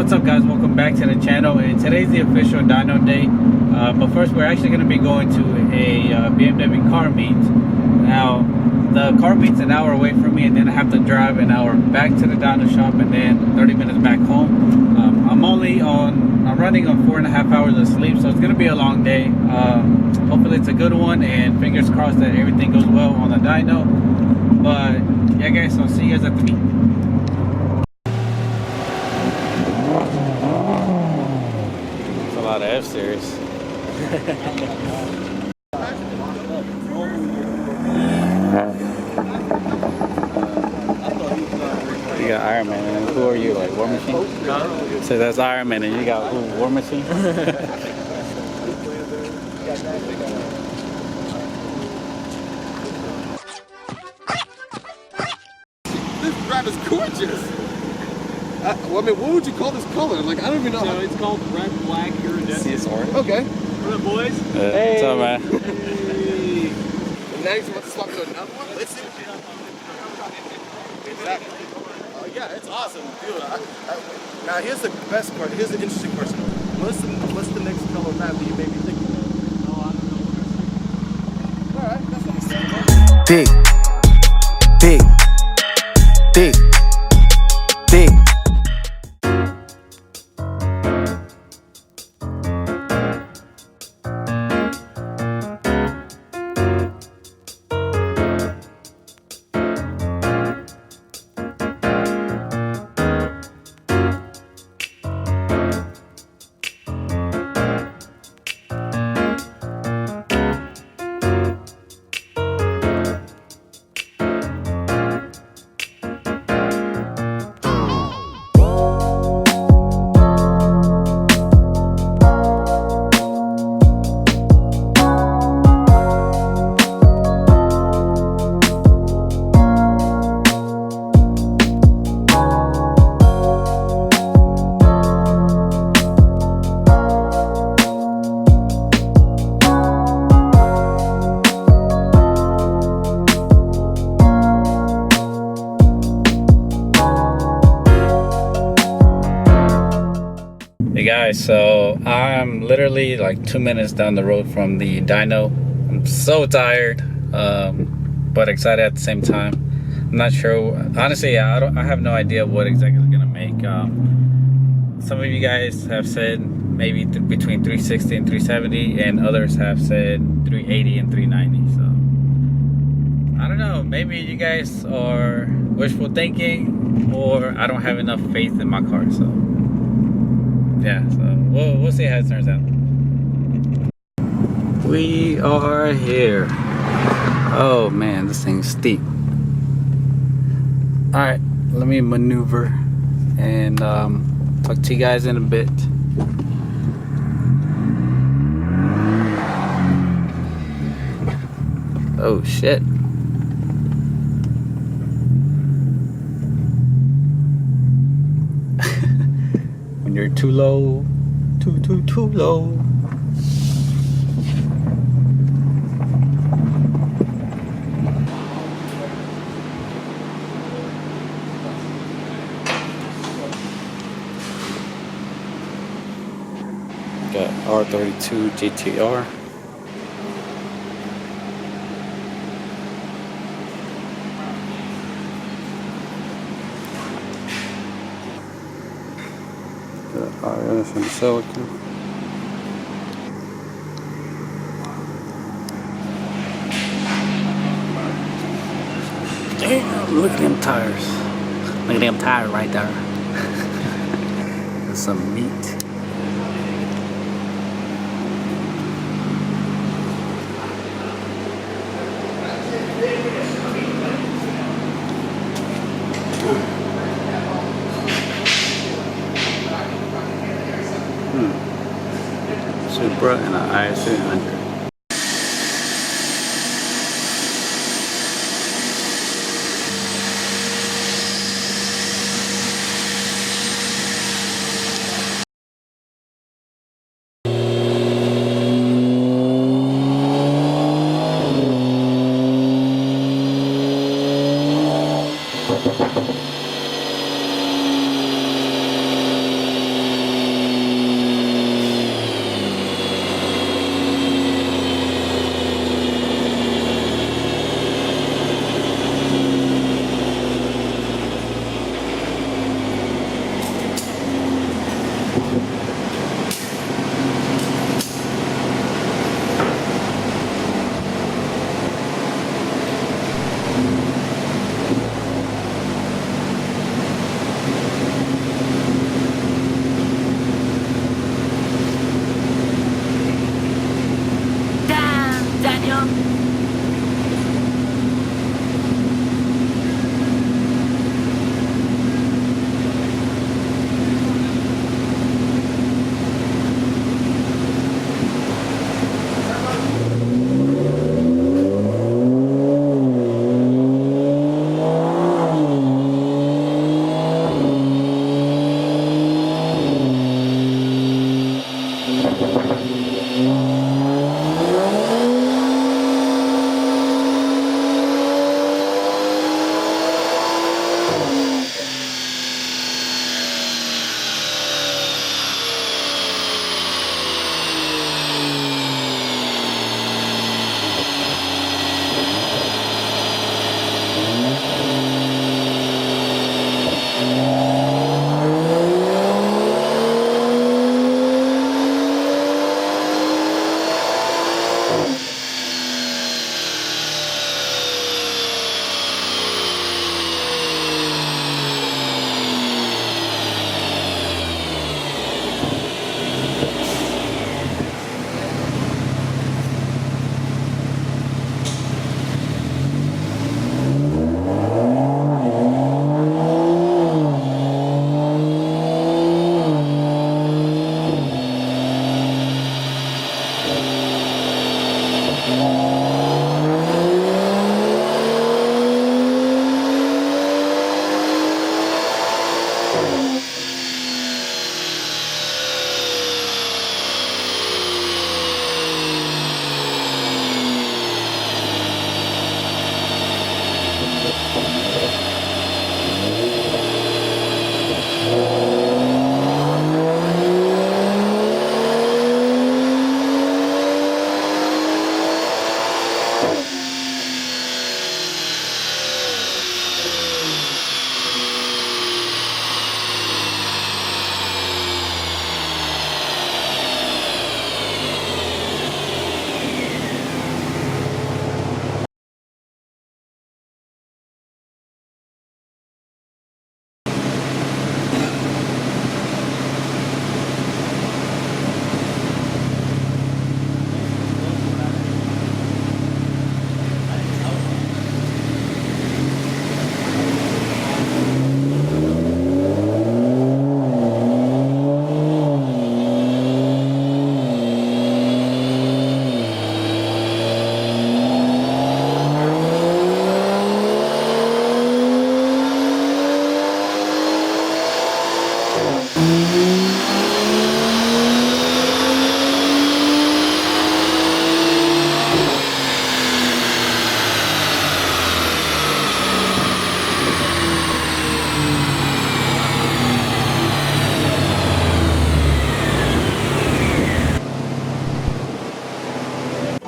What's up, guys? Welcome back to the channel, and today's the official dyno day. But first, we're actually going to be going to a BMW car meet. Now, the car meet's an hour away from me, and then I have to drive an hour back to the dyno shop and then 30 minutes back home. I'm running on 4.5 hours of sleep, so it's going to be a long day. Hopefully it's a good one, and fingers crossed that everything goes well on the dyno. But yeah, guys, I'll see you guys at the meet. A lot of F-series. You got Iron Man, and who are you, like War Machine? So that's Iron Man, and you got who, War Machine? This drive is gorgeous. Well, I mean, what would you call this color? Like, I don't even know. So it's called red, black, iridescent. Okay. What up, boys? Hey. What's up, man? Hey. And now you want to swap to another one? Let's see. Exactly. Oh, yeah, it's awesome, dude. Now, here's the best part. Here's the interesting question. What's the next color map that you may be thinking of? Oh, I don't know. All right, that's understandable. Big. Hey guys, so I'm literally like 2 minutes down the road from the dyno. I'm so tired, but excited at the same time. I'm not sure, honestly. I have no idea what exactly it's gonna make. Some of you guys have said maybe between 360 and 370, and others have said 380 and 390. So I don't know, maybe you guys are wishful thinking, or I don't have enough faith in my car. So yeah, so we'll see how it turns out. We are here. Oh man, this thing's steep. Alright, let me maneuver and talk to you guys in a bit. Oh shit. When you're too low, too low. Got R32 GTR. RS and silicon. Damn, look at them tires. Look at them tires right there. There's some meat. Supra and an IS800.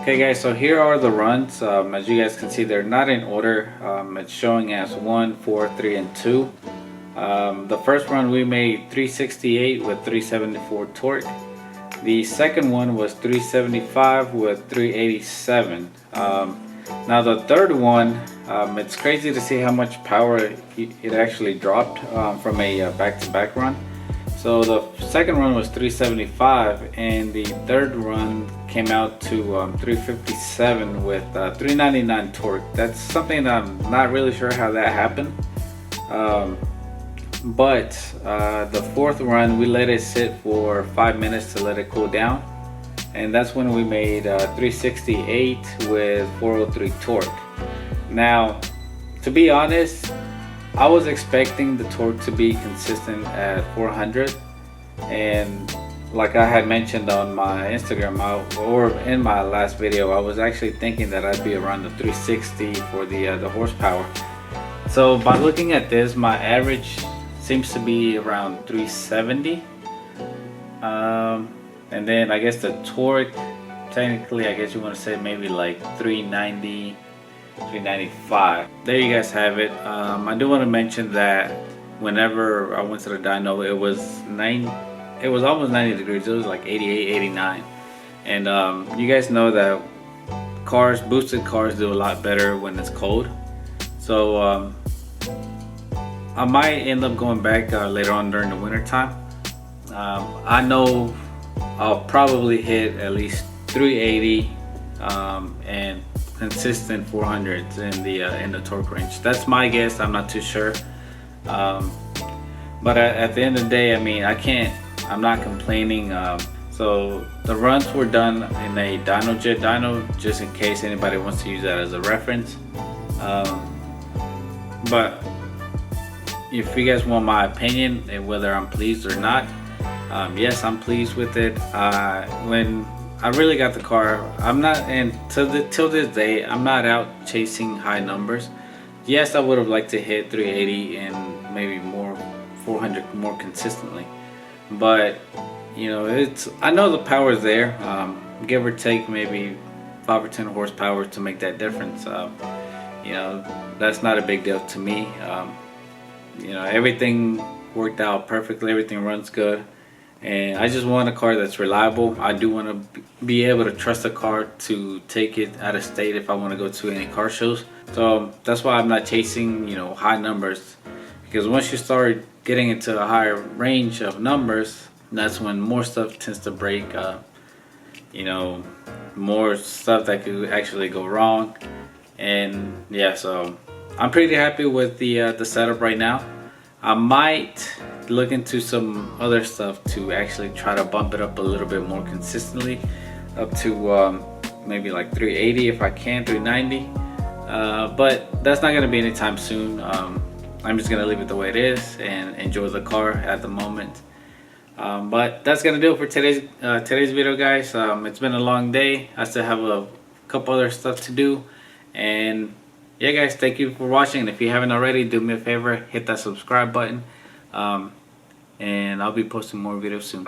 Okay guys, so here are the runs. As you guys can see, they're not in order. It's showing as 1, 4, 3, and 2. The first run we made 368 with 374 torque. The second one was 375 with 387. Now the third one, it's crazy to see how much power it actually dropped from a back-to-back run. So the second run was 375 and the third run came out to 357 with 399 torque. That's something that I'm not really sure how that happened. But the fourth run we let it sit for 5 minutes to let it cool down, and that's when we made 368 with 403 torque. Now, to be honest, I was expecting the torque to be consistent at 400, and like I had mentioned on my Instagram or in my last video, I was actually thinking that I'd be around the 360 for the horsepower. So by looking at this, my average seems to be around 370, and then I guess the torque, technically I guess you want to say maybe like 390, 395. There you guys have it. I do want to mention that whenever I went to the dyno, it was almost 90 degrees. It was like 88, 89, and you guys know that boosted cars do a lot better when it's cold. So I might end up going back later on during the winter time. I know I'll probably hit at least 380 and consistent 400s in the torque range. That's my guess. I'm not too sure. But at the end of the day, I mean, I'm not complaining. So the runs were done in a dyno, just in case anybody wants to use that as a reference. But if you guys want my opinion and whether I'm pleased or not, yes, I'm pleased with it. When I really got the car, I'm not, and till this day, I'm not out chasing high numbers. Yes, I would have liked to hit 380 and maybe more 400 more consistently, but you know, I know the power is there. Give or take maybe 5 or 10 horsepower to make that difference. You know, that's not a big deal to me. You know, everything worked out perfectly, everything runs good, and I just want a car that's reliable. I do want to be able to trust a car to take it out of state if I want to go to any car shows. So that's why I'm not chasing, you know, high numbers, because once you start getting into a higher range of numbers, that's when more stuff tends to break. You know, more stuff that could actually go wrong. And yeah, so I'm pretty happy with the setup right now. I might look into some other stuff to actually try to bump it up a little bit more consistently, up to maybe like 380 if I can, 390. But that's not gonna be anytime soon. I'm just gonna leave it the way it is and enjoy the car at the moment. But that's gonna do it for today's video, guys. It's been a long day. I still have a couple other stuff to do, and yeah guys, thank you for watching. And if you haven't already, do me a favor, hit that subscribe button, and I'll be posting more videos soon.